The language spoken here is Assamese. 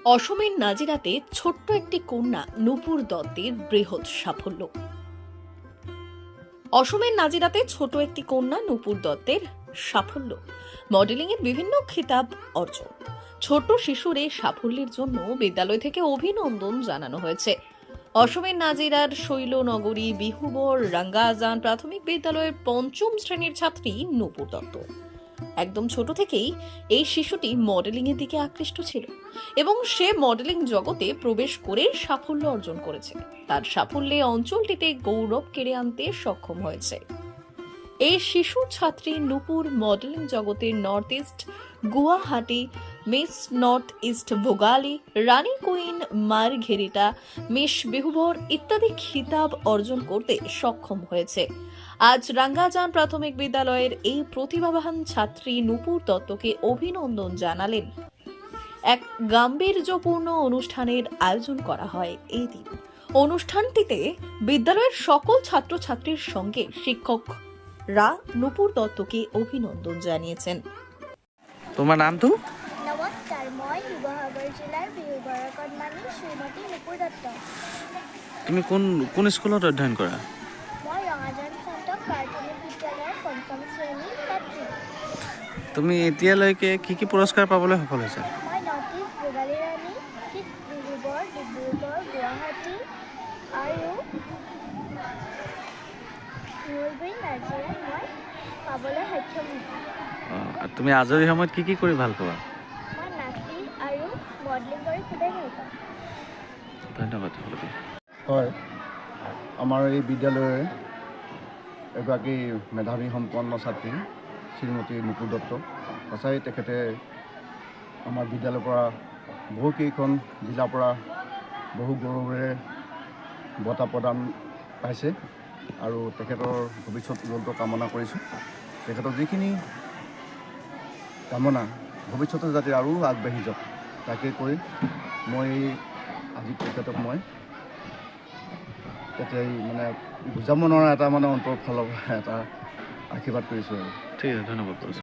অসমের নাজিরাতে ছোট্ট একটি কন্যা নূপুর দত্তের বৃহৎ সাফল্য। অসমের নাজিরাতে ছোট একটি কন্যা নূপুর দত্তের সাফল্য, মডেলিং এর বিভিন্ন খিতাব অর্জন। ছোট শিশুর এই সাফল্যের জন্য বিদ্যালয় থেকে অভিনন্দন জানানো হয়েছে। অসমের নাজিরার শৈলনগরী বিহুবর রাঙ্গাজান প্রাথমিক বিদ্যালয়ের পঞ্চম শ্রেণীর ছাত্রী নূপুর দত্ত। একদম ছোট থেকেই এই শিশুটি মডেলিং এর দিকে আকৃষ্ট ছিল এবং সে মডেলিং জগতে প্রবেশ করে সাফল্য অর্জন করেছে। তার সাফল্যে অঞ্চলটিতে গৌরব কেড়ে আনতে সক্ষম হয়েছে। এই শিশু ছাত্রী নূপুর মডেলিং জগতে North East Guwahati, Miss North East Bhogali, রানী কুইন মারঘেরিটা, মিস বিহুবর ইত্যাদি খিতাব অর্জন করতে সক্ষম হয়েছে। আজ রাঙ্গাজান প্রাথমিক বিদ্যালয়ের এই প্রতিভাবান ছাত্রী নূপুর দত্তকে অভিনন্দন জানালেন। এক গাম্ভীর্যপূর্ণ অনুষ্ঠানের আয়োজন করা হয় এই দিন। অনুষ্ঠানটিতে বিদ্যালয়ের সকল ছাত্রছাত্রীর সঙ্গে শিক্ষকরা নূপুর দত্তকে অভিনন্দন জানিয়েছেন। তোমার নাম তো? নমস্কাৰ, মই শিৱসাগৰ জিলাৰ বিহুবৰৰ কণমানি শ্ৰীমতী নূপুৰ দত্ত। তুমি কোন স্কুলত অধ্যয়ন কৰা? মই ৰঙাজান চন্দ্ৰ প্ৰাথমিক বিদ্যালয়ৰ পঞ্চম শ্ৰেণীৰ ছাত্ৰী। তুমি এতিয়ালৈকে কি পুৰস্কাৰ পাবলৈ সফল হৈছা? মই নৰ্থ ইষ্ট ভোগালী ৰাণী, বিহুবৰ, ডিব্ৰুগড়, গুৱাহাটী আৰু নলবাৰী নাজিৰাত মই পাবলৈ সক্ষম হৈছোঁ। আৰু তুমি আজৰি সময়ত কি কৰি ভাল পোৱা? মই নাচি আৰু মডেলিং কৰি খুবেই ভাল পাওঁ। ধন্যবাদ। হয়, আমাৰ এই বিদ্যালয়ৰ এগৰাকী মেধাৱী সম্পন্ন ছাত্ৰী শ্ৰীমতী নূপুৰ দত্ত। সঁচাই তেখেতে আমাৰ বিদ্যালয়ৰ পৰা বহুকেইখন জিলাৰ পৰা বহু গৌৰৱেৰে বঁটা প্ৰদান পাইছে আৰু তেখেতৰ ভৱিষ্যত উজ্জ্বলতা কামনা কৰিছোঁ। তেখেতৰ যিখিনি কামনা ভৱিষ্যতে যাতে আৰু আগবাঢ়ি যাওক তাকে কৈ মই আজি তেখেতক মই তেতিয়াই বুজাব নোৱাৰা এটা অন্তৰৰ ফালৰ পৰা এটা আশীৰ্বাদ কৰিছোঁ আৰু। ঠিক আছে, ধন্যবাদ।